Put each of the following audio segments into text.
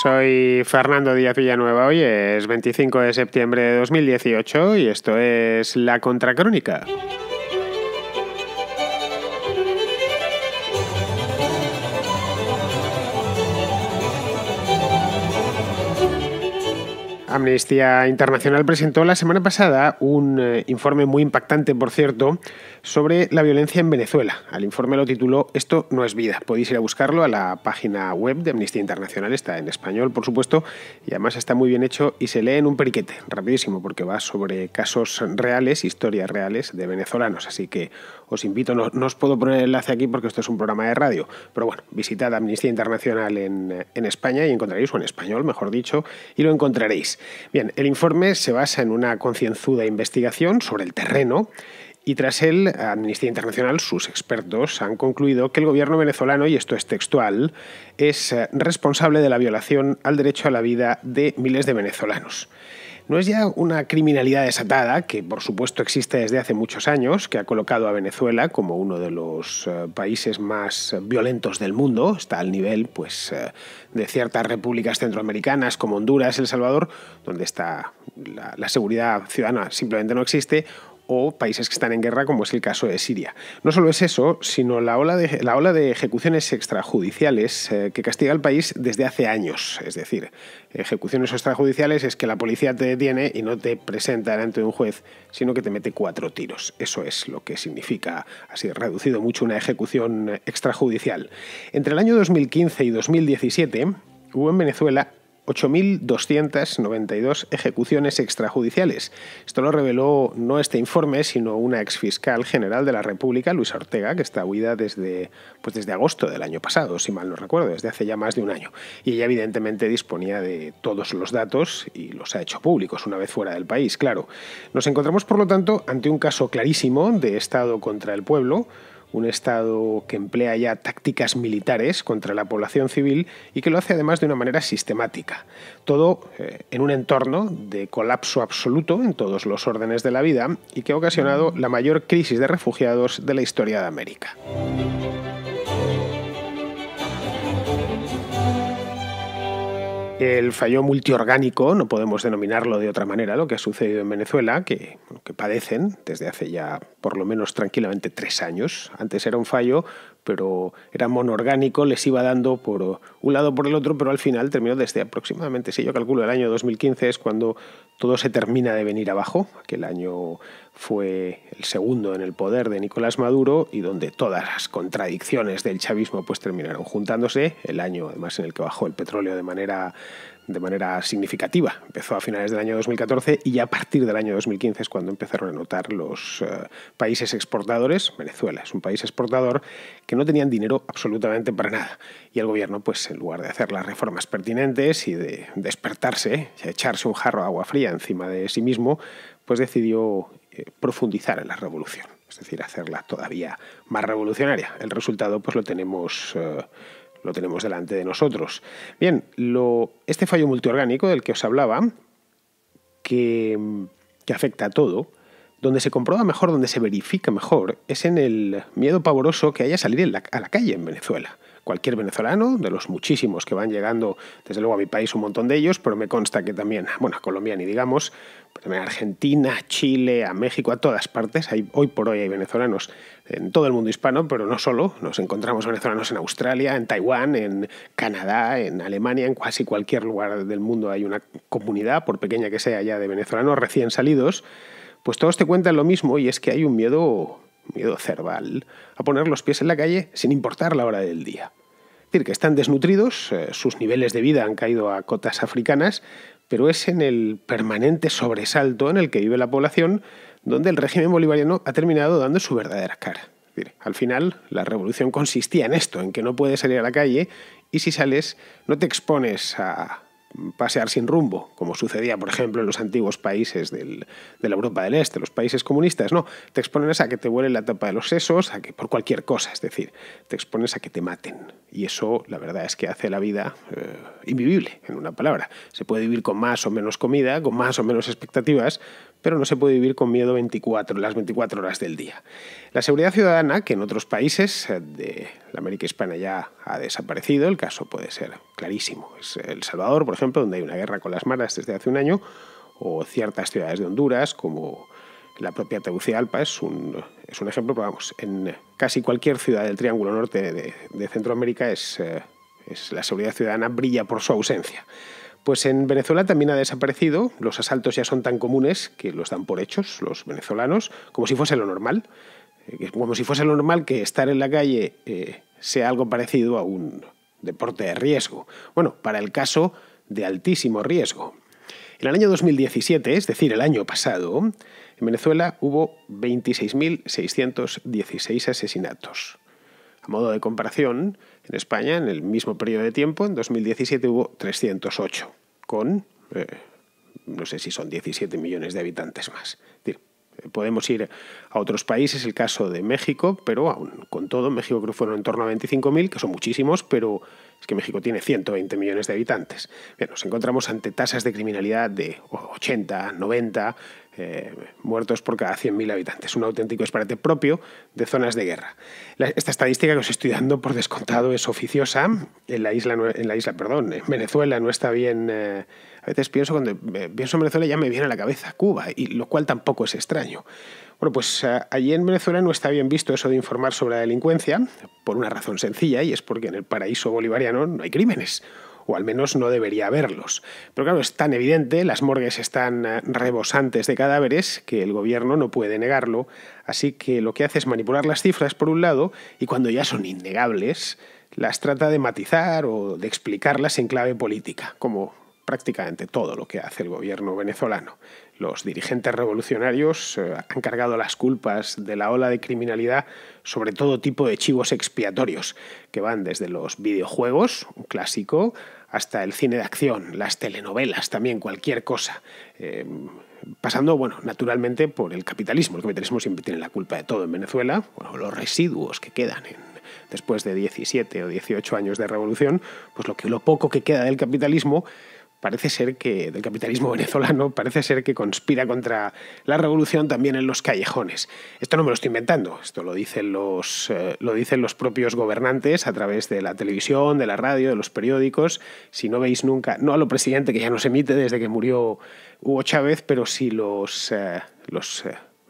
Soy Fernando Díaz Villanueva. Hoy es 25 de septiembre de 2018 y esto es La Contracrónica. Amnistía Internacional presentó la semana pasada un informe muy impactante, por cierto, sobre la violencia en Venezuela. Al informe lo tituló Esto no es vida. Podéis ir a buscarlo a la página web de Amnistía Internacional. Está en español, por supuesto, y además está muy bien hecho y se lee en un periquete, rapidísimo, porque va sobre casos reales, historias reales de venezolanos. Así que os invito, no os puedo poner el enlace aquí porque esto es un programa de radio, pero bueno, visitad Amnistía Internacional en España y encontraréis, o en español, mejor dicho, y lo encontraréis. Bien, el informe se basa en una concienzuda investigación sobre el terreno y tras él, Amnistía Internacional, sus expertos, han concluido que el gobierno venezolano, y esto es textual, es responsable de la violación al derecho a la vida de miles de venezolanos. No es ya una criminalidad desatada, que por supuesto existe desde hace muchos años, que ha colocado a Venezuela como uno de los países más violentos del mundo. Está al nivel de ciertas repúblicas centroamericanas como Honduras, El Salvador, donde está la seguridad ciudadana simplemente no existe, o países que están en guerra, como es el caso de Siria. No solo es eso, sino la ola de ejecuciones extrajudiciales que castiga al país desde hace años. Es decir, ejecuciones extrajudiciales es que la policía te detiene y no te presenta delante de un juez, sino que te mete 4 tiros. Eso es lo que significa, así reducido mucho, una ejecución extrajudicial. Entre el año 2015 y 2017 hubo en Venezuela 8.292 ejecuciones extrajudiciales. Esto lo reveló no este informe, sino una exfiscal general de la República, Luisa Ortega, que está huida desde agosto del año pasado, si mal no recuerdo, desde hace ya más de un año. Y ella evidentemente disponía de todos los datos y los ha hecho públicos una vez fuera del país, claro. Nos encontramos, por lo tanto, ante un caso clarísimo de Estado contra el pueblo, un Estado que emplea ya tácticas militares contra la población civil y que lo hace además de una manera sistemática. Todo en un entorno de colapso absoluto en todos los órdenes de la vida y que ha ocasionado la mayor crisis de refugiados de la historia de América. El fallo multiorgánico, no podemos denominarlo de otra manera, lo que ha sucedido en Venezuela, que padecen desde hace ya por lo menos tranquilamente 3 años. Antes era un fallo, pero era monoorgánico, les iba dando por un lado o por el otro, pero al final terminó desde aproximadamente, si yo calculo, el año 2015 es cuando todo se termina de venir abajo. Aquel año fue el segundo en el poder de Nicolás Maduro y donde todas las contradicciones del chavismo terminaron juntándose. El año, además, en el que bajó el petróleo de manera significativa. Empezó a finales del año 2014 y ya a partir del año 2015 es cuando empezaron a notar los países exportadores. Venezuela es un país exportador que no tenían dinero absolutamente para nada. Y el gobierno, en lugar de hacer las reformas pertinentes y de despertarse, echarse un jarro de agua fría encima de sí mismo, decidió profundizar en la revolución. Es decir, hacerla todavía más revolucionaria. El resultado, lo tenemos delante de nosotros. Bien, este fallo multiorgánico del que os hablaba, que afecta a todo, donde se comprueba mejor, donde se verifica mejor, es en el miedo pavoroso que haya salir a la calle en Venezuela. Cualquier venezolano, de los muchísimos que van llegando, desde luego a mi país un montón de ellos, pero me consta que también, a Colombia ni digamos, pero también a Argentina, a Chile, a México, a todas partes. Hoy por hoy hay venezolanos en todo el mundo hispano, pero no solo. Nos encontramos venezolanos en Australia, en Taiwán, en Canadá, en Alemania, en casi cualquier lugar del mundo hay una comunidad, por pequeña que sea ya, de venezolanos recién salidos. Todos te cuentan lo mismo y es que hay un miedo cerval a poner los pies en la calle sin importar la hora del día. Es decir, que están desnutridos, sus niveles de vida han caído a cotas africanas, pero es en el permanente sobresalto en el que vive la población donde el régimen bolivariano ha terminado dando su verdadera cara. Es decir, al final, la revolución consistía en esto, en que no puedes salir a la calle y si sales no te expones a pasear sin rumbo, como sucedía, por ejemplo, en los antiguos países de la Europa del Este, los países comunistas. No, te expones a que te vuele la tapa de los sesos, a que por cualquier cosa, es decir, te expones a que te maten. Y eso, la verdad, es que hace la vida invivible, en una palabra. Se puede vivir con más o menos comida, con más o menos expectativas, pero no se puede vivir con miedo las 24 horas del día. La seguridad ciudadana, que en otros países de la América Hispana ya ha desaparecido, el caso puede ser clarísimo. Es El Salvador, por ejemplo, donde hay una guerra con las maras desde hace un año, o ciertas ciudades de Honduras, como la propia Tegucigalpa, es un ejemplo, pero vamos, en casi cualquier ciudad del Triángulo Norte de Centroamérica la seguridad ciudadana brilla por su ausencia. Pues en Venezuela también ha desaparecido. Los asaltos ya son tan comunes que los dan por hechos los venezolanos, como si fuese lo normal. Como si fuese lo normal que estar en la calle sea algo parecido a un deporte de riesgo. Bueno, para el caso de altísimo riesgo. En el año 2017, es decir, el año pasado, en Venezuela hubo 26.616 asesinatos. A modo de comparación, en España, en el mismo periodo de tiempo, en 2017 hubo 308, con, no sé si son 17 millones de habitantes más. Es decir, podemos ir a otros países, el caso de México, pero aún con todo, en México creo que fueron en torno a 25.000, que son muchísimos, pero es que México tiene 120 millones de habitantes. Bien, nos encontramos ante tasas de criminalidad de 80, 90 muertos por cada 100.000 habitantes. Un auténtico disparate propio de zonas de guerra. Esta estadística que os estoy dando, por descontado, es oficiosa. En Venezuela no está bien. A veces cuando pienso en Venezuela ya me viene a la cabeza Cuba, y lo cual tampoco es extraño. Bueno, pues allí en Venezuela no está bien visto eso de informar sobre la delincuencia, por una razón sencilla, y es porque en el paraíso bolivariano no hay crímenes, o al menos no debería haberlos. Pero claro, es tan evidente, las morgues están rebosantes de cadáveres, que el gobierno no puede negarlo, así que lo que hace es manipular las cifras por un lado, y cuando ya son innegables, las trata de matizar o de explicarlas en clave política, como prácticamente todo lo que hace el gobierno venezolano. Los dirigentes revolucionarios han cargado las culpas de la ola de criminalidad sobre todo tipo de chivos expiatorios, que van desde los videojuegos, un clásico, hasta el cine de acción, las telenovelas, también cualquier cosa. Pasando, naturalmente por el capitalismo. El capitalismo siempre tiene la culpa de todo en Venezuela. Los residuos que quedan después de 17 o 18 años de revolución, pues lo poco que queda del capitalismo del capitalismo venezolano, parece ser que conspira contra la revolución también en los callejones. Esto no me lo estoy inventando, esto lo dicen los propios gobernantes a través de la televisión, de la radio, de los periódicos. Si no veis nunca, no a lo presidente, que ya no se emite desde que murió Hugo Chávez, pero sí los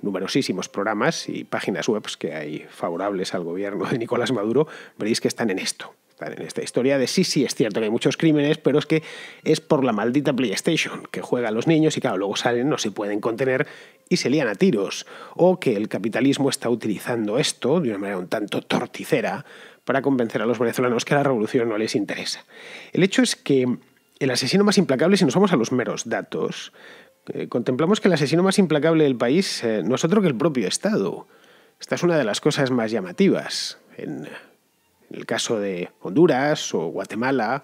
numerosísimos programas y páginas web que hay favorables al gobierno de Nicolás Maduro, veréis que están en esto. En esta historia de sí, es cierto que hay muchos crímenes, pero es que es por la maldita PlayStation que juegan los niños y claro, luego salen, no se pueden contener y se lían a tiros. O que el capitalismo está utilizando esto de una manera un tanto torticera para convencer a los venezolanos que la revolución no les interesa. El hecho es que el asesino más implacable, si nos vamos a los meros datos, contemplamos que el asesino más implacable del país no es otro que el propio Estado. Esta es una de las cosas más llamativas. En el caso de Honduras o Guatemala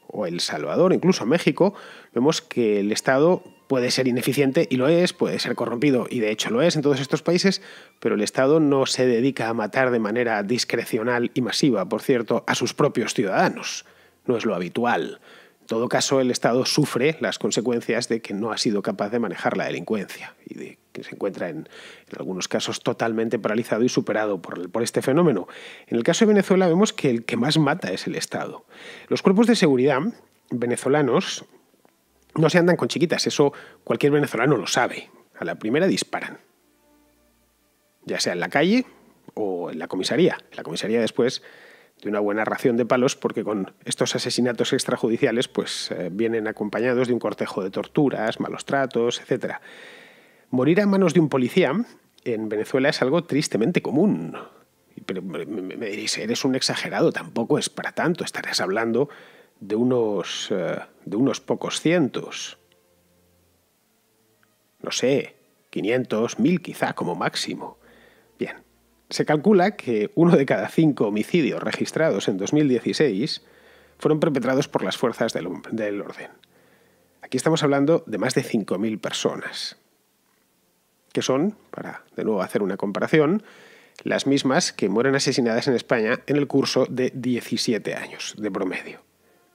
o El Salvador, incluso México, vemos que el Estado puede ser ineficiente y lo es, puede ser corrompido y de hecho lo es en todos estos países, pero el Estado no se dedica a matar de manera discrecional y masiva, por cierto, a sus propios ciudadanos. No es lo habitual. En todo caso, el Estado sufre las consecuencias de que no ha sido capaz de manejar la delincuencia y de que se encuentra en algunos casos totalmente paralizado y superado por este fenómeno. En el caso de Venezuela vemos que el que más mata es el Estado. Los cuerpos de seguridad venezolanos no se andan con chiquitas, eso cualquier venezolano lo sabe. A la primera disparan, ya sea en la calle o en la comisaría. En la comisaría después de una buena ración de palos, porque con estos asesinatos extrajudiciales pues vienen acompañados de un cortejo de torturas, malos tratos, etc. Morir a manos de un policía en Venezuela es algo tristemente común. Pero me diréis, eres un exagerado, tampoco es para tanto, estarás hablando de unos pocos cientos. No sé, 500, 1.000 quizá como máximo. Bien, se calcula que 1 de cada 5 homicidios registrados en 2016 fueron perpetrados por las fuerzas del orden. Aquí estamos hablando de más de 5.000 personas, que son, para de nuevo hacer una comparación, las mismas que mueren asesinadas en España en el curso de 17 años de promedio.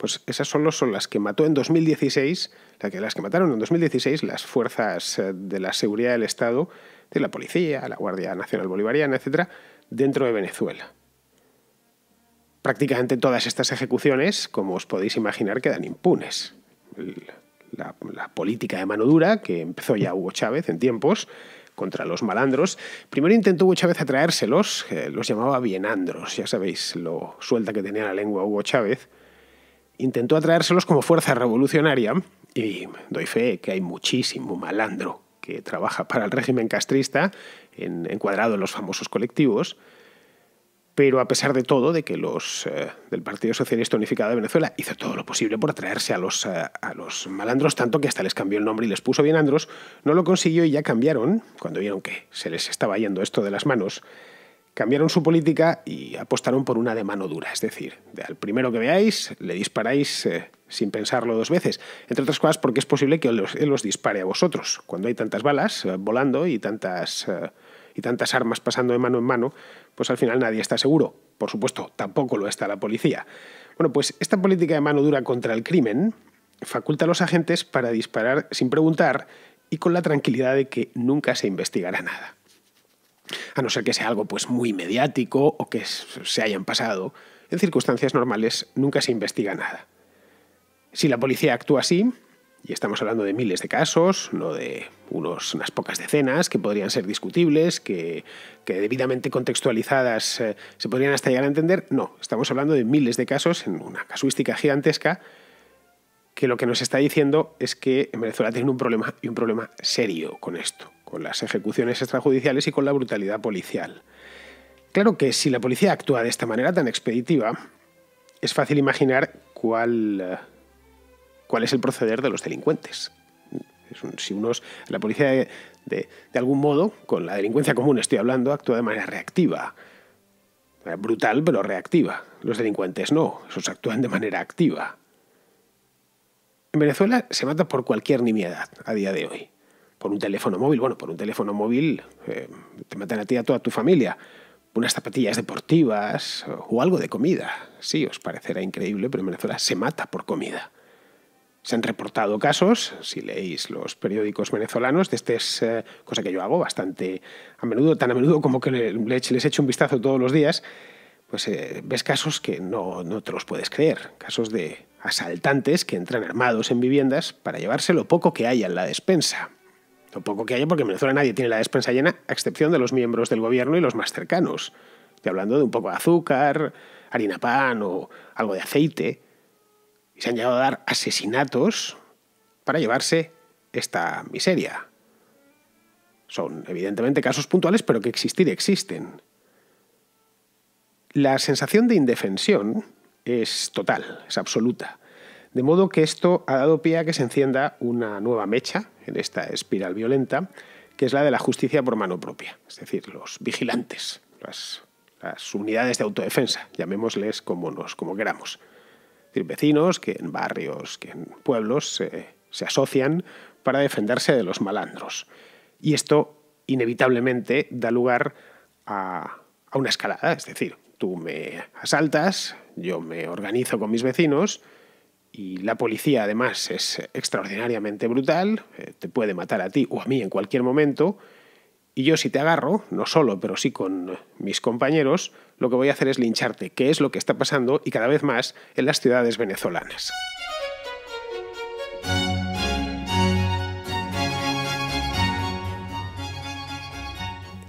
Pues esas solo son las que mató en 2016, las que mataron en 2016 las fuerzas de la seguridad del Estado, de la policía, la Guardia Nacional Bolivariana, etcétera, dentro de Venezuela. Prácticamente todas estas ejecuciones, como os podéis imaginar, quedan impunes. La política de mano dura, que empezó ya Hugo Chávez en tiempos, contra los malandros. Primero intentó Hugo Chávez atraérselos, los llamaba bienandros, ya sabéis lo suelta que tenía la lengua Hugo Chávez. Intentó atraérselos como fuerza revolucionaria y doy fe que hay muchísimo malandro que trabaja para el régimen castrista, encuadrado en los famosos colectivos. Pero a pesar de todo, de que los del Partido Socialista Unificado de Venezuela hizo todo lo posible por atraerse a los malandros, tanto que hasta les cambió el nombre y les puso bienandros, no lo consiguió y ya cambiaron, cuando vieron que se les estaba yendo esto de las manos, cambiaron su política y apostaron por una de mano dura. Es decir, al primero que veáis, le disparáis sin pensarlo dos veces. Entre otras cosas porque es posible que él los dispare a vosotros. Cuando hay tantas balas volando y tantas armas pasando de mano en mano, pues al final nadie está seguro. Por supuesto, tampoco lo está la policía. Bueno, pues esta política de mano dura contra el crimen faculta a los agentes para disparar sin preguntar y con la tranquilidad de que nunca se investigará nada. A no ser que sea algo pues muy mediático o que se hayan pasado. En circunstancias normales nunca se investiga nada. Si la policía actúa así, y estamos hablando de miles de casos, no de unas pocas decenas, que podrían ser discutibles, que debidamente contextualizadas se podrían hasta llegar a entender. No, estamos hablando de miles de casos en una casuística gigantesca que lo que nos está diciendo es que en Venezuela tienen un problema, y un problema serio con esto, con las ejecuciones extrajudiciales y con la brutalidad policial. Claro que si la policía actúa de esta manera tan expeditiva, es fácil imaginar cuál es el proceder de los delincuentes. La policía de algún modo, con la delincuencia común estoy hablando, actúa de manera reactiva. Brutal, pero reactiva. Los delincuentes no, esos actúan de manera activa. En Venezuela se mata por cualquier nimiedad a día de hoy. Por un teléfono móvil, por un teléfono móvil te matan a ti y a toda tu familia. Unas zapatillas deportivas o algo de comida. Sí, os parecerá increíble, pero en Venezuela se mata por comida. Se han reportado casos, si leéis los periódicos venezolanos, de cosa que yo hago bastante a menudo, tan a menudo como que les echo un vistazo todos los días, pues ves casos que no te los puedes creer. Casos de asaltantes que entran armados en viviendas para llevarse lo poco que haya en la despensa. Lo poco que haya, porque en Venezuela nadie tiene la despensa llena, a excepción de los miembros del gobierno y los más cercanos. Estoy hablando de un poco de azúcar, harina pan o algo de aceite. Y se han llegado a dar asesinatos para llevarse esta miseria. Son evidentemente casos puntuales, pero que existir existen. La sensación de indefensión es total, es absoluta. De modo que esto ha dado pie a que se encienda una nueva mecha en esta espiral violenta, que es la de la justicia por mano propia. Es decir, los vigilantes, las unidades de autodefensa, llamémosles como queramos. Vecinos que en barrios, que en pueblos se asocian para defenderse de los malandros. Y esto inevitablemente da lugar a una escalada. Es decir, tú me asaltas, yo me organizo con mis vecinos y la policía además es extraordinariamente brutal, te puede matar a ti o a mí en cualquier momento. Y yo si te agarro, no solo, pero sí con mis compañeros, lo que voy a hacer es lincharte, que es lo que está pasando y cada vez más en las ciudades venezolanas.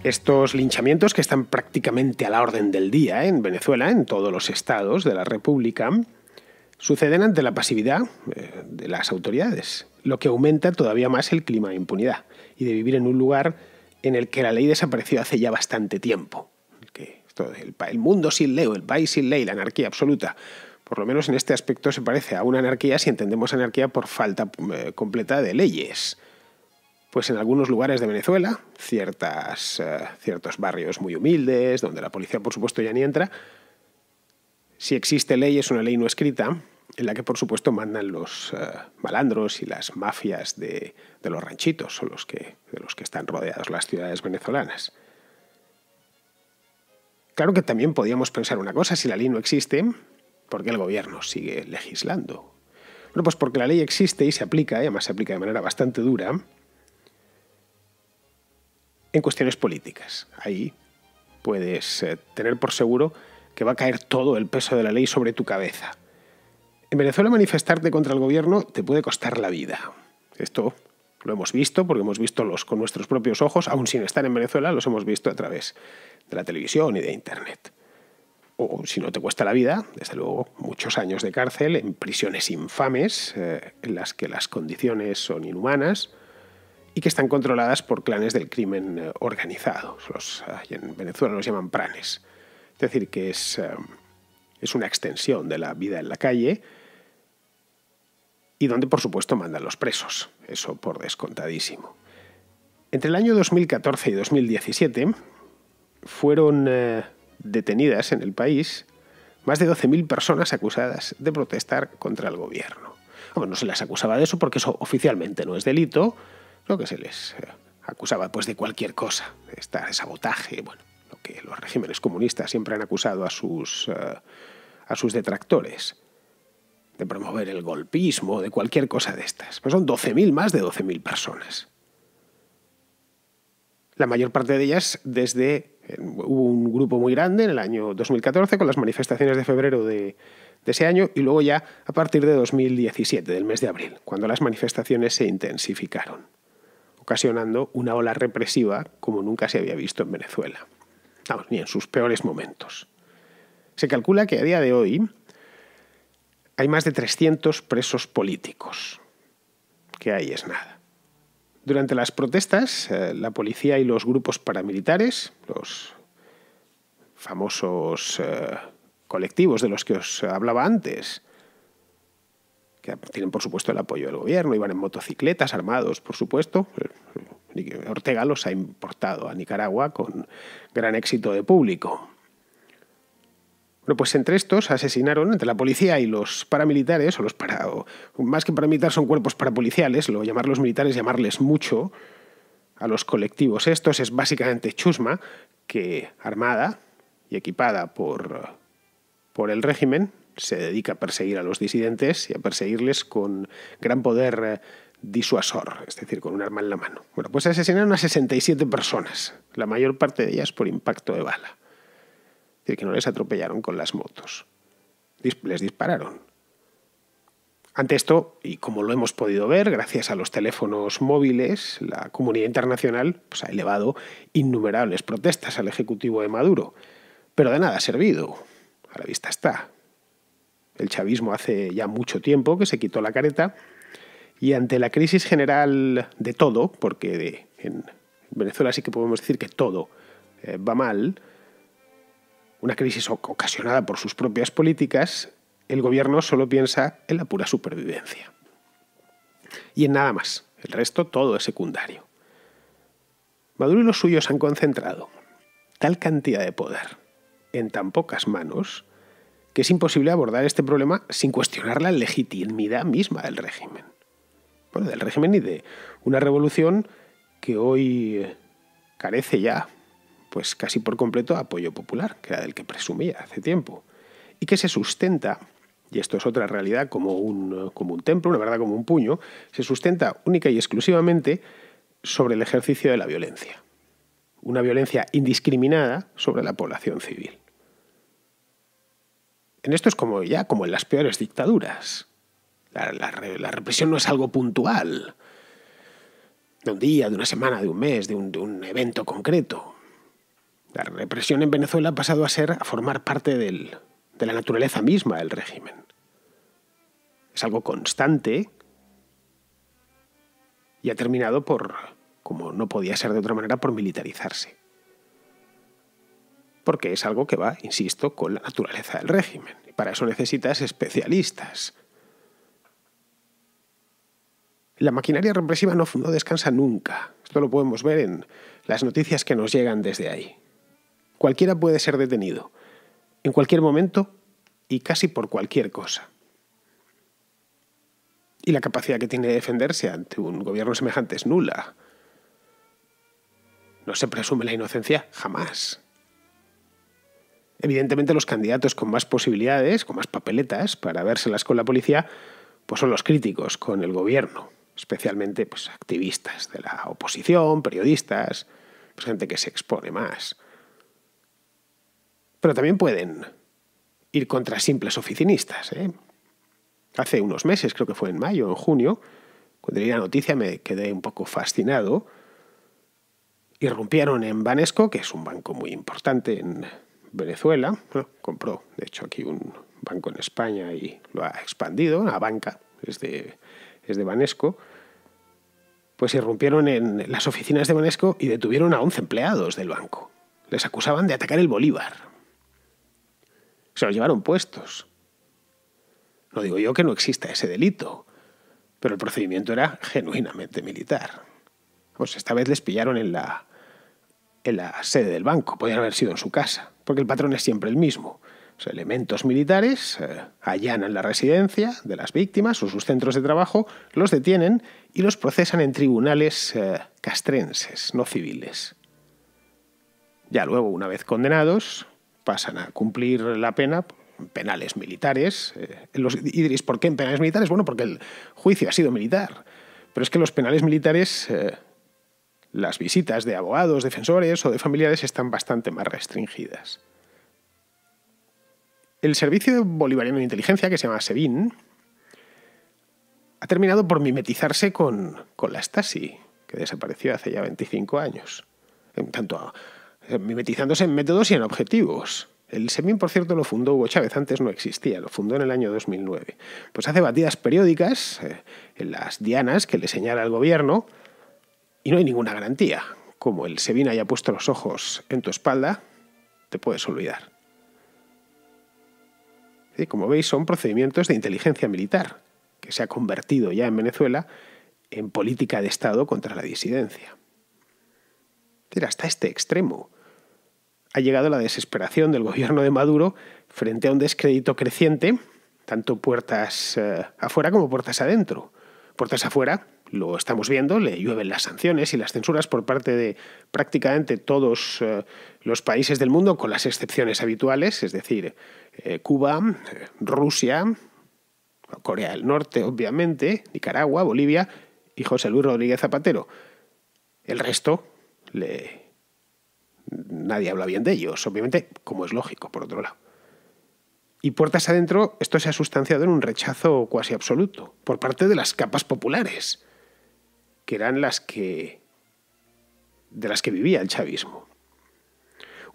Estos linchamientos, que están prácticamente a la orden del día en Venezuela, en todos los estados de la República, suceden ante la pasividad de las autoridades, lo que aumenta todavía más el clima de impunidad y de vivir en un lugar en el que la ley desapareció hace ya bastante tiempo. El mundo sin ley, el país sin ley, la anarquía absoluta. Por lo menos en este aspecto se parece a una anarquía si entendemos anarquía por falta completa de leyes. Pues en algunos lugares de Venezuela, ciertos barrios muy humildes, donde la policía por supuesto ya ni entra, si existe ley es una ley no escrita, en la que por supuesto mandan los malandros y las mafias de los ranchitos, son de los que están rodeados las ciudades venezolanas. Claro que también podíamos pensar una cosa, si la ley no existe, ¿Por qué el gobierno sigue legislando? Bueno, pues porque la ley existe y se aplica, y además se aplica de manera bastante dura, en cuestiones políticas. Ahí puedes tener por seguro que va a caer todo el peso de la ley sobre tu cabeza. En Venezuela manifestarte contra el gobierno te puede costar la vida. Esto lo hemos visto porque hemos visto con nuestros propios ojos, aún sin estar en Venezuela, los hemos visto a través de la televisión y de Internet. O si no te cuesta la vida, desde luego, muchos años de cárcel en prisiones infames en las que las condiciones son inhumanas y que están controladas por clanes del crimen organizado. En Venezuela los llaman pranes. Es decir, que es una extensión de la vida en la calle y donde, por supuesto, mandan los presos. Eso por descontadísimo. Entre el año 2014 y 2017 fueron detenidas en el país más de 12.000 personas acusadas de protestar contra el gobierno. Bueno, no se les acusaba de eso porque eso oficialmente no es delito, lo que se les acusaba pues de cualquier cosa, de sabotaje, bueno, lo que los regímenes comunistas siempre han acusado a sus detractores, de promover el golpismo, de cualquier cosa de estas. Pues son 12.000, más de 12.000 personas. La mayor parte de ellas hubo un grupo muy grande en el año 2014 con las manifestaciones de febrero de ese año y luego ya a partir de 2017, del mes de abril, cuando las manifestaciones se intensificaron, ocasionando una ola represiva como nunca se había visto en Venezuela. Vamos, ni en sus peores momentos. Se calcula que a día de hoy hay más de 300 presos políticos, que ahí es nada. Durante las protestas, la policía y los grupos paramilitares, los famosos colectivos de los que os hablaba antes, que tienen por supuesto el apoyo del gobierno, iban en motocicletas, armados, por supuesto. Ortega los ha importado a Nicaragua con gran éxito de público. Bueno, pues entre estos asesinaron, entre la policía y los paramilitares, más que paramilitares son cuerpos parapoliciales, llamarlos militares, llamarles mucho a los colectivos estos, es básicamente chusma que, armada y equipada por el régimen, se dedica a perseguir a los disidentes y a perseguirles con gran poder disuasor, es decir, con un arma en la mano. Bueno, pues asesinaron a 67 personas, la mayor parte de ellas por impacto de bala. Es decir, que no les atropellaron con las motos. Les dispararon. Ante esto, y como lo hemos podido ver, gracias a los teléfonos móviles, la comunidad internacional pues, ha elevado innumerables protestas al ejecutivo de Maduro. Pero de nada ha servido. A la vista está. El chavismo hace ya mucho tiempo que se quitó la careta y ante la crisis general de todo, porque en Venezuela sí que podemos decir que todo va mal, una crisis ocasionada por sus propias políticas, el gobierno solo piensa en la pura supervivencia. Y en nada más. El resto todo es secundario. Maduro y los suyos han concentrado tal cantidad de poder en tan pocas manos que es imposible abordar este problema sin cuestionar la legitimidad misma del régimen. Bueno, del régimen y de una revolución que hoy carece ya pues casi por completo apoyo popular, que era del que presumía hace tiempo, y que se sustenta, y esto es otra realidad como un templo, una verdad como un puño, se sustenta única y exclusivamente sobre el ejercicio de la violencia. Una violencia indiscriminada sobre la población civil. En esto es como en las peores dictaduras. La represión no es algo puntual, de un día, de una semana, de un mes, de un evento concreto. La represión en Venezuela ha pasado a formar parte de la naturaleza misma del régimen. Es algo constante y ha terminado como no podía ser de otra manera, por militarizarse. Porque es algo que va, insisto, con la naturaleza del régimen. Y para eso necesitas especialistas. La maquinaria represiva no descansa nunca. Esto lo podemos ver en las noticias que nos llegan desde ahí. Cualquiera puede ser detenido, en cualquier momento y casi por cualquier cosa. Y la capacidad que tiene de defenderse ante un gobierno semejante es nula. No se presume la inocencia jamás. Evidentemente los candidatos con más posibilidades, con más papeletas para vérselas con la policía, pues son los críticos con el gobierno, especialmente pues, activistas de la oposición, periodistas, pues, gente que se expone más. Pero también pueden ir contra simples oficinistas. Hace unos meses, creo que fue en mayo o en junio, cuando leí la noticia me quedé un poco fascinado. Irrumpieron en Banesco, que es un banco muy importante en Venezuela. Bueno, compró, de hecho, aquí un banco en España y lo ha expandido. Una banca es de Banesco. Pues irrumpieron en las oficinas de Banesco y detuvieron a 11 empleados del banco. Les acusaban de atacar el Bolívar. Se los llevaron puestos. No digo yo que no exista ese delito, pero el procedimiento era genuinamente militar. Pues esta vez les pillaron en la sede del banco, podían haber sido en su casa, porque el patrón es siempre el mismo. Los elementos militares allanan la residencia de las víctimas o sus centros de trabajo, los detienen y los procesan en tribunales castrenses, no civiles. Ya luego, una vez condenados, pasan a cumplir la pena en penales militares. Y diréis, ¿por qué en penales militares? Bueno, porque el juicio ha sido militar. Pero es que los penales militares, las visitas de abogados, defensores o de familiares están bastante más restringidas. El Servicio Bolivariano de Inteligencia, que se llama SEBIN, ha terminado por mimetizarse con la Stasi, que desapareció hace ya 25 años. Mimetizándose en métodos y en objetivos. El SEBIN, por cierto, lo fundó Hugo Chávez, antes no existía, lo fundó en el año 2009. Pues hace batidas periódicas en las dianas que le señala el gobierno y no hay ninguna garantía. Como el SEBIN haya puesto los ojos en tu espalda, te puedes olvidar. Y como veis, son procedimientos de inteligencia militar, que se ha convertido ya en Venezuela en política de Estado contra la disidencia. Hasta este extremo ha llegado la desesperación del gobierno de Maduro frente a un descrédito creciente, tanto puertas afuera como puertas adentro. Puertas afuera, lo estamos viendo, le llueven las sanciones y las censuras por parte de prácticamente todos los países del mundo, con las excepciones habituales, es decir, Cuba, Rusia, Corea del Norte, obviamente, Nicaragua, Bolivia y José Luis Rodríguez Zapatero. El resto, nadie habla bien de ellos, obviamente, como es lógico, por otro lado. Y puertas adentro, esto se ha sustanciado en un rechazo cuasi absoluto por parte de las capas populares, que eran de las que vivía el chavismo.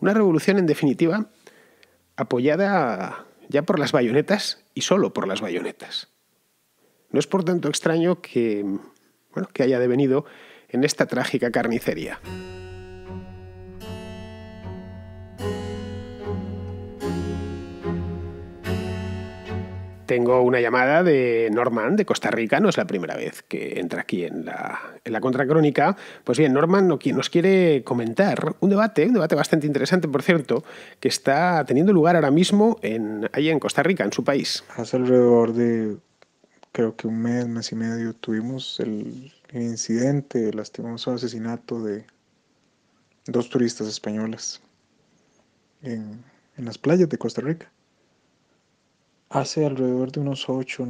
Una revolución, en definitiva, apoyada ya por las bayonetas y solo por las bayonetas. No es por tanto extraño que haya devenido en esta trágica carnicería. Tengo una llamada de Norman, de Costa Rica. No es la primera vez que entra aquí en la Contracrónica. Pues bien, Norman nos quiere comentar un debate bastante interesante, por cierto, que está teniendo lugar ahora mismo ahí en Costa Rica, en su país. Hace alrededor de, creo que un mes y medio, tuvimos el incidente, el lastimoso asesinato de 2 turistas españolas en las playas de Costa Rica. Hace alrededor de unos 8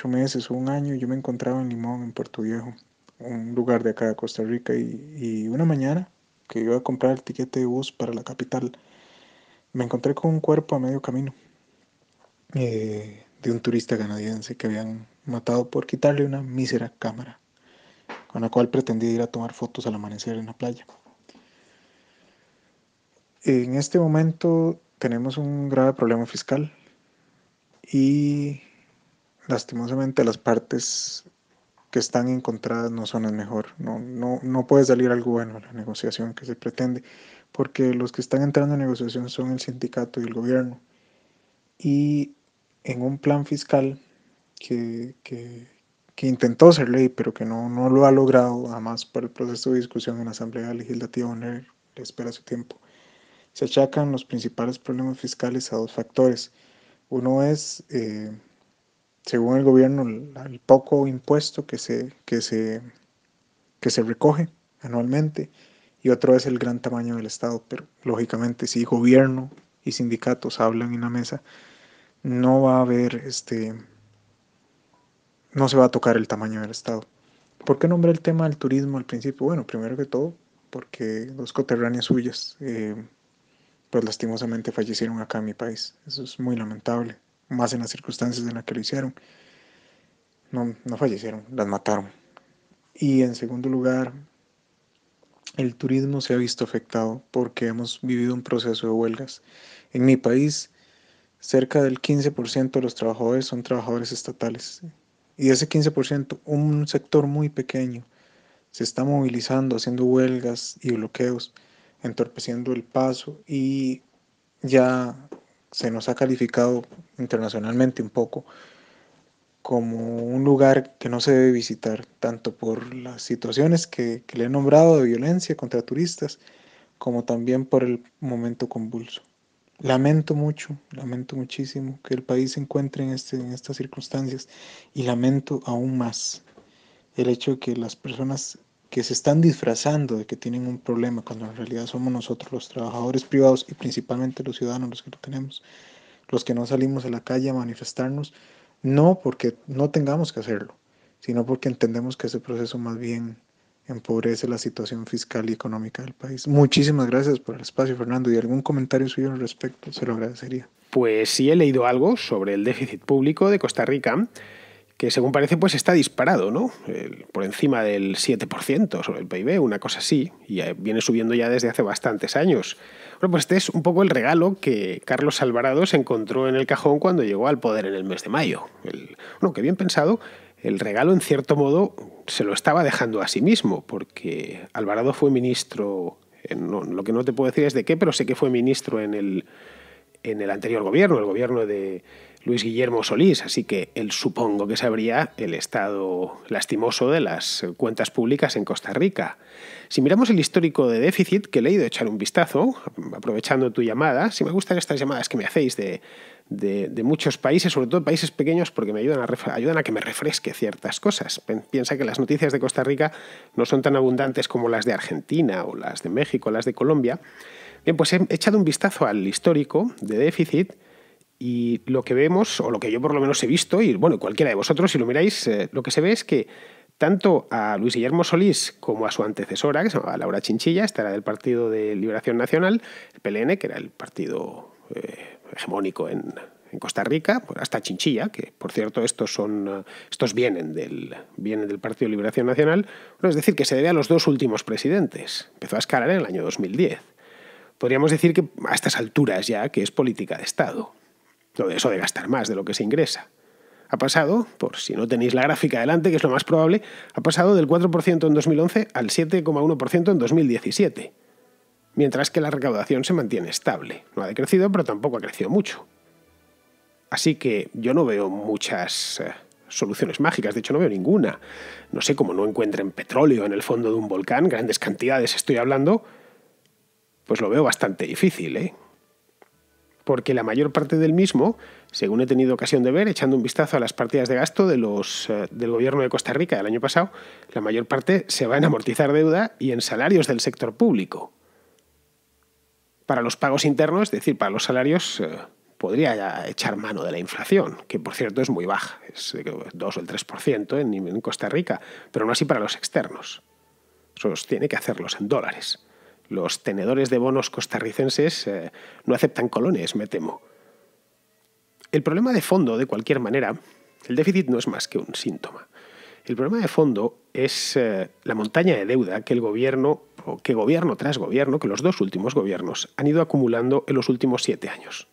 meses o un año, yo me encontraba en Limón, en Puerto Viejo, un lugar de acá de Costa Rica, y una mañana que iba a comprar el tiquete de bus para la capital, me encontré con un cuerpo a medio camino de un turista canadiense que habían matado por quitarle una mísera cámara con la cual pretendía ir a tomar fotos al amanecer en la playa. En este momento tenemos un grave problema fiscal y lastimosamente las partes que están encontradas no son las mejor. No puede salir algo bueno en la negociación que se pretende, porque los que están entrando en negociación son el sindicato y el gobierno. Y en un plan fiscal que intentó ser ley, pero que no lo ha logrado, además por el proceso de discusión en la Asamblea Legislativa, donde le espera su tiempo. Se achacan los principales problemas fiscales a 2 factores. Uno es, según el gobierno, el poco impuesto que se recoge anualmente, y otro es el gran tamaño del Estado. Pero lógicamente, si gobierno y sindicatos hablan en la mesa, no va a haber, no se va a tocar el tamaño del Estado. ¿Por qué nombré el tema del turismo al principio? Bueno, primero que todo, porque dos coterráneas suyas, pues lastimosamente fallecieron acá en mi país. Eso es muy lamentable, más en las circunstancias en las que lo hicieron. No, no fallecieron, las mataron. Y en segundo lugar, el turismo se ha visto afectado porque hemos vivido un proceso de huelgas. En mi país, cerca del 15% de los trabajadores son trabajadores estatales. Y de ese 15%, un sector muy pequeño se está movilizando, haciendo huelgas y bloqueos, entorpeciendo el paso y ya se nos ha calificado internacionalmente un poco como un lugar que no se debe visitar, tanto por las situaciones que le he nombrado de violencia contra turistas, como también por el momento convulso. Lamento mucho, lamento muchísimo que el país se encuentre en estas circunstancias y lamento aún más el hecho de que las personas que se están disfrazando de que tienen un problema cuando en realidad somos nosotros los trabajadores privados y principalmente los ciudadanos los que lo tenemos, los que no salimos a la calle a manifestarnos, no porque no tengamos que hacerlo, sino porque entendemos que ese proceso más bien empobrece la situación fiscal y económica del país. Muchísimas gracias por el espacio, Fernando, y algún comentario suyo al respecto, se lo agradecería. Pues sí he leído algo sobre el déficit público de Costa Rica, que según parece pues está disparado, ¿no? Por encima del 7% sobre el PIB, una cosa así, y viene subiendo ya desde hace bastantes años. Bueno, pues este es un poco el regalo que Carlos Alvarado se encontró en el cajón cuando llegó al poder en el mes de mayo. Bueno, que bien pensado, el regalo en cierto modo se lo estaba dejando a sí mismo, porque Alvarado fue ministro, lo que no te puedo decir es de qué, pero sé que fue ministro en el anterior gobierno, el gobierno de Luis Guillermo Solís, así que él supongo que sabría el estado lastimoso de las cuentas públicas en Costa Rica. Si miramos el histórico de déficit, que le he ido a echar un vistazo, aprovechando tu llamada, si me gustan estas llamadas que me hacéis de muchos países, sobre todo países pequeños, porque me ayudan a que me refresque ciertas cosas. Piensa que las noticias de Costa Rica no son tan abundantes como las de Argentina o las de México, las de Colombia. Bien, pues he echado un vistazo al histórico de déficit y lo que vemos, o lo que yo por lo menos he visto, y bueno, cualquiera de vosotros, si lo miráis, lo que se ve es que tanto a Luis Guillermo Solís como a su antecesora, que se llamaba Laura Chinchilla, esta era del Partido de Liberación Nacional, el PLN, que era el partido hegemónico en Costa Rica, pues hasta Chinchilla, que por cierto estos vienen del Partido de Liberación Nacional, bueno, es decir, que se debe a los dos últimos presidentes. Empezó a escalar en el año 2010. Podríamos decir que a estas alturas ya que es política de Estado. Eso de gastar más de lo que se ingresa. Ha pasado, por si no tenéis la gráfica delante, que es lo más probable, ha pasado del 4% en 2011 al 7,1% en 2017. Mientras que la recaudación se mantiene estable. No ha decrecido, pero tampoco ha crecido mucho. Así que yo no veo muchas soluciones mágicas, de hecho no veo ninguna. No sé cómo no encuentren petróleo en el fondo de un volcán, grandes cantidades estoy hablando, pues lo veo bastante difícil, ¿eh? Porque la mayor parte del mismo, según he tenido ocasión de ver, echando un vistazo a las partidas de gasto del gobierno de Costa Rica del año pasado, la mayor parte se va en amortizar deuda y en salarios del sector público. Para los pagos internos, es decir, para los salarios, podría ya echar mano de la inflación, que por cierto es muy baja, es de 2 o el 3% en Costa Rica, pero no así para los externos. Esos tiene que hacerlos en dólares. Los tenedores de bonos costarricenses no aceptan colones, me temo. El problema de fondo, de cualquier manera, el déficit no es más que un síntoma. El problema de fondo es la montaña de deuda que el gobierno, o que gobierno tras gobierno, que los dos últimos gobiernos han ido acumulando en los últimos 7 años.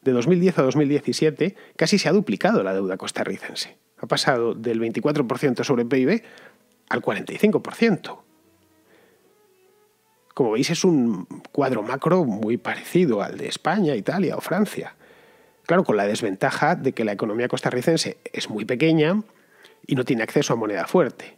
De 2010 a 2017 casi se ha duplicado la deuda costarricense. Ha pasado del 24% sobre PIB al 45%. Como veis, es un cuadro macro muy parecido al de España, Italia o Francia. Claro, con la desventaja de que la economía costarricense es muy pequeña y no tiene acceso a moneda fuerte.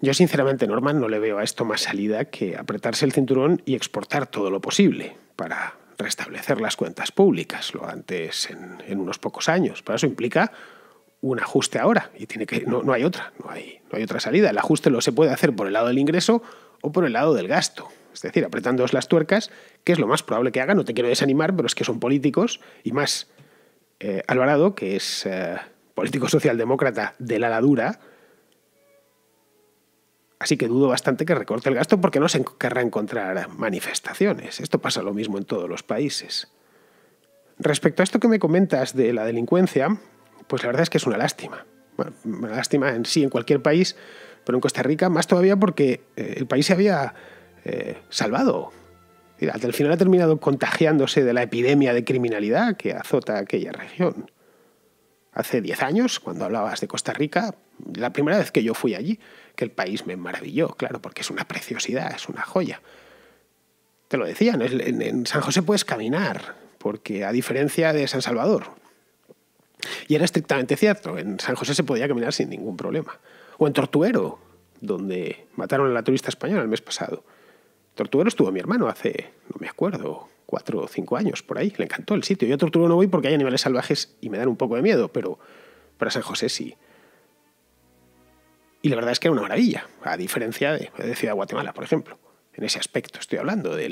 Yo, sinceramente, Norman, no le veo a esto más salida que apretarse el cinturón y exportar todo lo posible para restablecer las cuentas públicas, lo antes en unos pocos años. Pero eso implica un ajuste ahora y no hay otra salida. El ajuste lo se puede hacer por el lado del ingreso o por el lado del gasto. Es decir, apretándoos las tuercas, que es lo más probable que hagan. No te quiero desanimar, pero es que son políticos, y más Alvarado, que es político socialdemócrata de la dura. Así que dudo bastante que recorte el gasto porque no se querrá encontrar manifestaciones. Esto pasa lo mismo en todos los países. Respecto a esto que me comentas de la delincuencia, pues la verdad es que es una lástima. Bueno, una lástima en sí en cualquier país, pero en Costa Rica más todavía porque el país se había salvado. Al final ha terminado contagiándose de la epidemia de criminalidad que azota aquella región. Hace 10 años, cuando hablabas de Costa Rica, la primera vez que yo fui allí, que el país me maravilló, claro, porque es una preciosidad, es una joya. Te lo decían, en San José puedes caminar, porque a diferencia de San Salvador. Y era estrictamente cierto, en San José se podía caminar sin ningún problema. O en Tortuguero, donde mataron a la turista española el mes pasado. Tortuguero estuvo mi hermano hace, no me acuerdo, 4 o 5 años, por ahí. Le encantó el sitio. Yo a Tortuguero no voy porque hay animales salvajes y me dan un poco de miedo, pero para San José sí. Y la verdad es que era una maravilla, a diferencia de Ciudad de Guatemala, por ejemplo. En ese aspecto estoy hablando de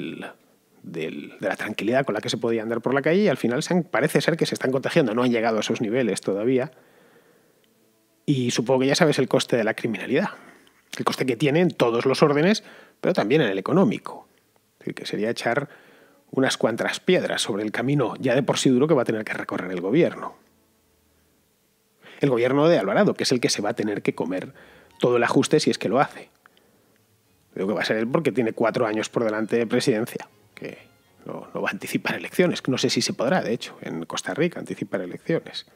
la tranquilidad con la que se podía andar por la calle, y al final parece ser que se están contagiando. No han llegado a esos niveles todavía. Y supongo que ya sabes el coste de la criminalidad. El coste que tiene en todos los órdenes, pero también en el económico. Es decir, que sería echar unas cuantas piedras sobre el camino ya de por sí duro que va a tener que recorrer el gobierno. El gobierno de Alvarado, que es el que se va a tener que comer todo el ajuste si es que lo hace. Creo que va a ser él porque tiene 4 años por delante de presidencia, que no va a anticipar elecciones. No sé si se podrá, de hecho, en Costa Rica anticipar elecciones.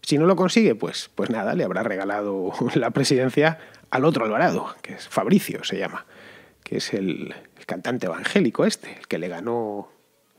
Si no lo consigue, pues nada, le habrá regalado la presidencia al otro Alvarado, que es Fabricio, se llama, que es el cantante evangélico el que le ganó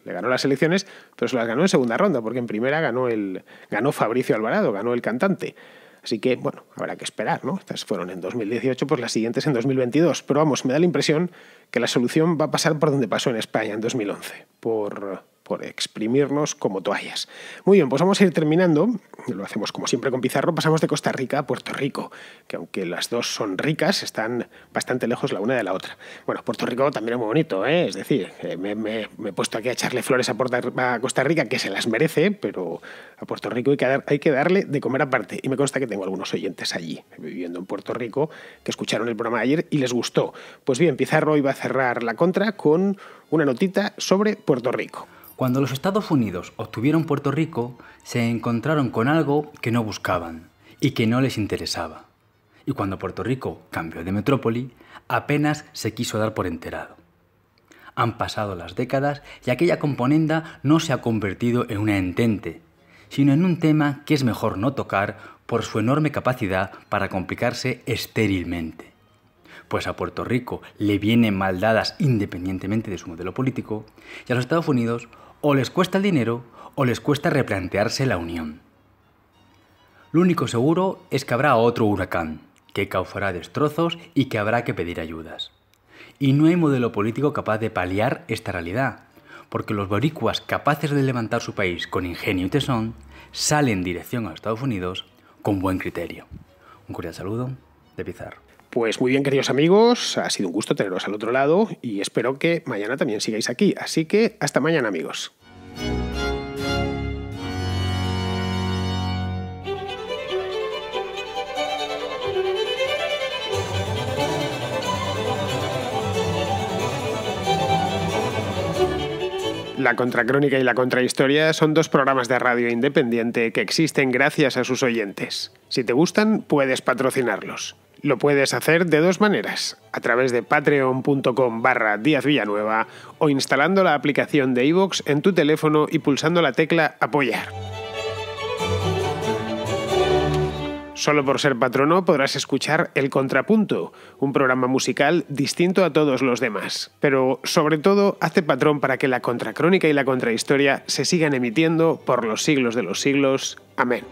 las elecciones, pero se las ganó en segunda ronda, porque en primera ganó Fabricio Alvarado, ganó el cantante. Así que, bueno, habrá que esperar, ¿no? Estas fueron en 2018, pues las siguientes en 2022. Pero vamos, me da la impresión que la solución va a pasar por donde pasó en España en 2011, por exprimirnos como toallas. Muy bien, pues vamos a ir terminando. Lo hacemos como siempre con Pizarro. Pasamos de Costa Rica a Puerto Rico, que aunque las dos son ricas, están bastante lejos la una de la otra. Bueno, Puerto Rico también es muy bonito, ¿eh? Es decir, me he puesto aquí a echarle flores a Costa Rica, que se las merece, pero a Puerto Rico hay que darle de comer aparte. Y me consta que tengo algunos oyentes allí, viviendo en Puerto Rico, que escucharon el programa de ayer y les gustó. Pues bien, Pizarro iba a cerrar la contra con una notita sobre Puerto Rico. Cuando los Estados Unidos obtuvieron Puerto Rico, se encontraron con algo que no buscaban y que no les interesaba. Y cuando Puerto Rico cambió de metrópoli, apenas se quiso dar por enterado. Han pasado las décadas y aquella componenda no se ha convertido en una entente, sino en un tema que es mejor no tocar por su enorme capacidad para complicarse estérilmente. Pues a Puerto Rico le vienen mal dadas independientemente de su modelo político, y a los Estados Unidos o les cuesta el dinero o les cuesta replantearse la unión. Lo único seguro es que habrá otro huracán, que causará destrozos y que habrá que pedir ayudas. Y no hay modelo político capaz de paliar esta realidad, porque los boricuas capaces de levantar su país con ingenio y tesón salen en dirección a los Estados Unidos con buen criterio. Un cordial saludo de Pizarro. Pues muy bien, queridos amigos, ha sido un gusto teneros al otro lado y espero que mañana también sigáis aquí. Así que hasta mañana, amigos. La Contracrónica y la Contrahistoria son 2 programas de radio independiente que existen gracias a sus oyentes. Si te gustan, puedes patrocinarlos. Lo puedes hacer de 2 maneras, a través de patreon.com/Díaz Villanueva o instalando la aplicación de iVoox en tu teléfono y pulsando la tecla Apoyar. Solo por ser patrono podrás escuchar El Contrapunto, un programa musical distinto a todos los demás. Pero, sobre todo, hazte patrón para que la Contracrónica y la Contrahistoria se sigan emitiendo por los siglos de los siglos. Amén.